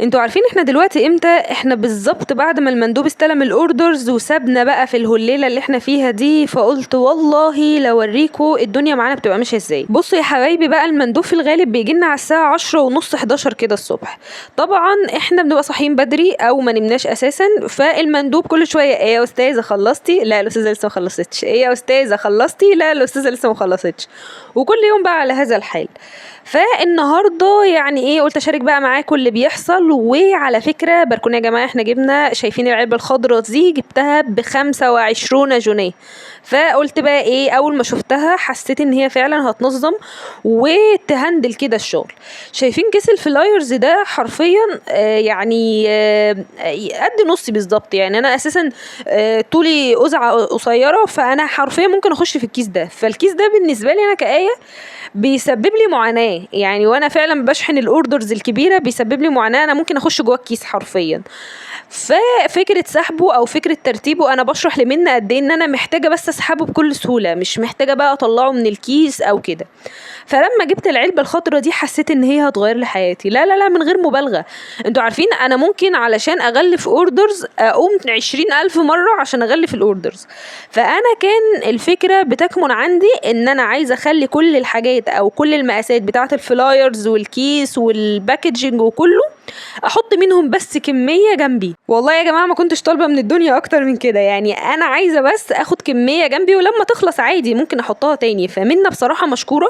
انتوا عارفين احنا دلوقتي امتى؟ احنا بالظبط بعد ما المندوب استلم الاوردرز وسابنا بقى في الهليله اللي احنا فيها دي، فقلت والله لو اوريكوا الدنيا معانا بتبقى ماشيه ازاي. بصوا يا حبايبي بقى، المندوب في الغالب بيجي لنا على الساعه 10 ونص 11 كده الصبح. طبعا احنا بنبقى صاحيين بدري او ما نمناش اساسا، فالمندوب كل شويه ايه يا استاذه خلصتي؟ لا الاستاذه لسه ما خلصتش. ايه يا استاذه خلصتي؟ لا الاستاذه لسه ما خلصتش. وكل يوم بقى على هذا الحال. فالنهارده يعني ايه، قلت اشارك بقى معاكم اللي بيحصل. وعلى فكره باركون يا جماعه، احنا جبنا، شايفين العلبه الخضراء دي جبتها ب25 جنيه. فقلت بقى ايه، اول ما شفتها حسيت ان هي فعلا هتنظم وتهندل كده الشغل. شايفين كيس الفلايرز ده حرفيا قد نصي بالظبط. يعني انا اساسا طولي قزعه قصيره، فانا حرفيا ممكن اخش في الكيس ده. فالكيس ده بالنسبه لي انا كآية بيسبب لي معاناة يعني، وانا فعلا بشحن الاوردرز الكبيرة بيسبب لي معاناة، انا ممكن اخش جوه الكيس حرفيا. ففكرة سحبه او فكرة ترتيبه، انا بشرح لمنى قد ايه ان انا محتاجة بس اسحبه بكل سهولة، مش محتاجة بقى اطلعه من الكيس او كده. فلما جبت العلبة الخضرا دي حسيت ان هي هتغير لي حياتي. لا لا لا، من غير مبالغة. انتوا عارفين انا ممكن علشان اغلف اوردرز اقوم 20,000 مرة عشان اغلف الاوردرز. فانا كان الفكرة بتكمن عندي ان انا عايزة اخلي كل الحاجات او كل المقاسات بتاعة الفلايرز والكيس والباكجينج وكله احط منهم بس كمية جنبي. والله يا جماعة ما كنتش طالبة من الدنيا اكتر من كده، يعني انا عايزة بس اخد كمية جنبي ولما تخلص عادي ممكن احطها تاني. فمنى بصراحة مشكورة،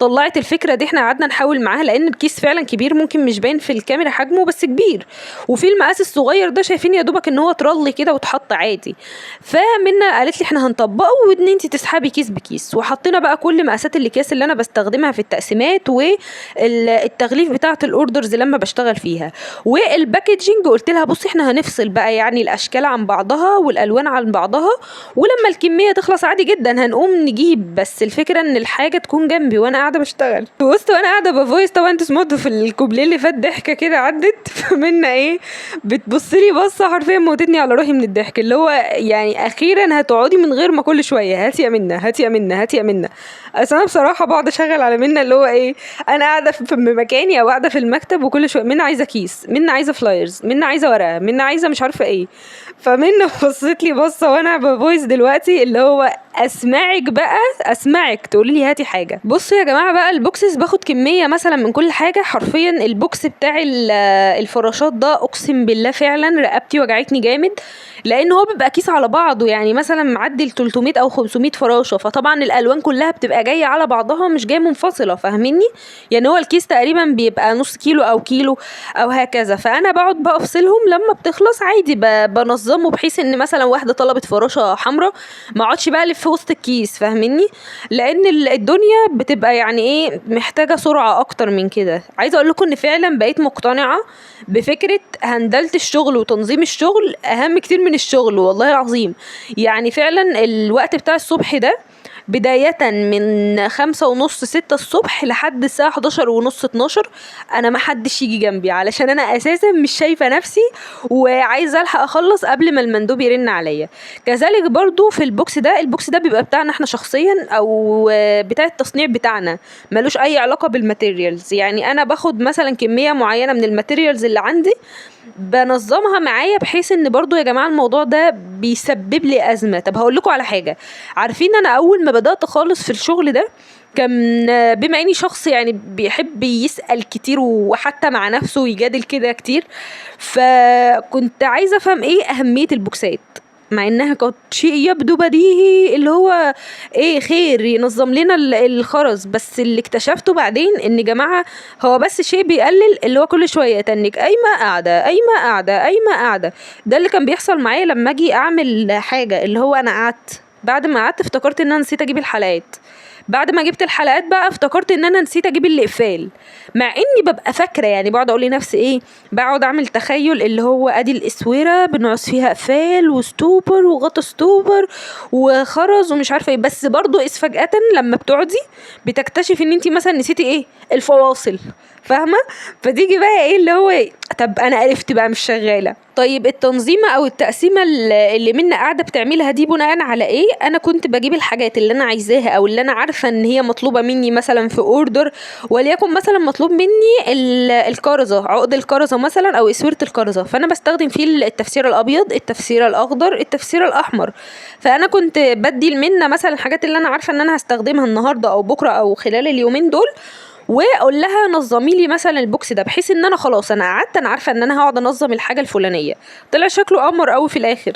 طلعت الفكرة دي. احنا قعدنا نحاول معاها لان الكيس فعلا كبير، ممكن مش باين في الكاميرا حجمه بس كبير. وفي المقاس الصغير ده شايفين يا دوبك ان هو ترلي كده وتحط عادي. فمنى قالت لي احنا هنطبقه وان انت تسحبي كيس بكيس. وحطينا بقى كل مقاسات الاكياس اللي انا بستخدمها في التقسيمات والتغليف بتاعة الاوردرز لما بشتغل فيها. والباكجينج قلت لها بصي احنا هنفصل بقى يعني الاشكال عن بعضها والالوان عن بعضها، ولما الكميه تخلص عادي جدا هنقوم نجيب. بس الفكره ان الحاجه تكون جنبي وانا قاعده بشتغل. بص وانا قاعده بفويس، طبعا انتوا سمعتوا في الكوبليه اللي فات ضحكه كده عدت فمنا ايه بتبص لي بصه حرفيا موتتني على روحي من الضحك، اللي هو يعني اخيرا هتقعدي من غير ما كل شويه هاتي يا منى هاتي يا منى هاتي يا منى. اصل انا بصراحه بقعد اشغل على منى اللي هو ايه، انا قاعده في مكاني او قاعده في المكتب وكل شويه منى عايزه كيس، منى عايزه فلايرز، منى عايزه ورقه، منى عايزه مش عارفه ايه. فمنى بصت لي بصه وانا بفويس دلوقتي اللي هو اسمعك بقى، اسمعك تقولي لي هاتي حاجه. بصوا يا جماعه بقى، البوكسز باخد كميه مثلا من كل حاجه. حرفيا البوكس بتاع الفراشات ده اقسم بالله فعلا رقبتي وجعتني جامد، لان هو بيبقى كيس على بعضه، يعني مثلا معدي ال 300 او 500 فراشه. فطبعا الالوان كلها بتبقى جايه على بعضها مش جايه منفصله، فاهميني؟ يعني هو الكيس تقريبا بيبقى نص كيلو او كيلو او هكذا. فانا بقعد بقى افصلهم لما بتخلص عادي بنظمه بحيث ان مثلا واحده طلبت فراشه حمراء ما اقعدش بقى الف في وسط الكيس، فاهميني؟ لان الدنيا بتبقى يعني ايه محتاجه سرعه اكتر من كده. عايزه اقول لكم ان فعلا بقيت مقتنعه بفكره هندلة الشغل وتنظيم الشغل اهم كتير من الشغل، والله العظيم. يعني فعلا الوقت بتاع الصبح ده بداية من 5:30 6 الصبح لحد الساعة 11:30 12 انا ما حدش يجي جنبي، علشان انا اساسا مش شايفة نفسي وعايزة الحق اخلص قبل ما المندوب يرن عليا. كذلك برضو في البوكس ده، البوكس ده بيبقى بتاعنا احنا شخصيا او بتاع التصنيع بتاعنا، ملوش اي علاقة بالماتيريالز. يعني انا باخد مثلا كمية معينة من الماتيريالز اللي عندي بنظمها معايا، بحيث ان برضو يا جماعة الموضوع ده بيسبب لي ازمة. طب هقول لكم على حاجة، عارفين انا اول ما بدأت خالص في الشغل ده كان بما اني شخص يعني بيحب يسأل كتير وحتى مع نفسه يجادل كده كتير، فكنت عايزة افهم ايه اهمية البوكسات، مع انها كانت شيء يبدو بديهي اللي هو ايه خير ينظم لنا الخرز. بس اللي اكتشفته بعدين ان جماعة هو بس شيء بيقلل اللي هو كل شوية تنك قايمة قاعدة قايمة قاعدة قايمة قاعدة. ده اللي كان بيحصل معايا لما اجي اعمل حاجة، اللي هو انا قعدت بعد ما قعدت افتكرت ان انا نسيت اجيب الحلقات، بعد ما جبت الحلقات بقى افتكرت ان انا نسيت اجيب الاقفال، مع اني ببقى فاكره. يعني بقعد اقول لنفسي ايه، بقعد اعمل تخيل اللي هو ادي الاسوره بنعوز فيها اقفال وستوبر وغطا ستوبر وخرز ومش عارفه ايه. بس برضو فجاه لما بتقعدي بتكتشف ان انتي مثلا نسيتي ايه الفواصل، فاهمه؟ فتيجي بقى ايه اللي هو إيه؟ طب انا عرفت بقى مش شغاله. طيب التنظيمه او التقسيمه اللي منا قاعده بتعملها دي بناء على ايه؟ انا كنت بجيب الحاجات اللي انا عايزاها او اللي انا عارفه عارفه ان هي مطلوبه مني مثلا في اوردر، وليكن مثلا مطلوب مني الكرزه، عقد الكرزه مثلا او اسوره الكرزه، فانا بستخدم فيه التفسير الابيض، التفسير الاخضر، التفسير الاحمر. فانا كنت بدي لمنى مثلا الحاجات اللي انا عارفه ان انا هستخدمها النهارده او بكره او خلال اليومين دول، واقول لها نظمي لي مثلا البوكس ده، بحيث ان انا خلاص انا قعدت انا عارفه ان انا هقعد انظم الحاجه الفلانيه. طلع شكله قمر قوي في الاخر.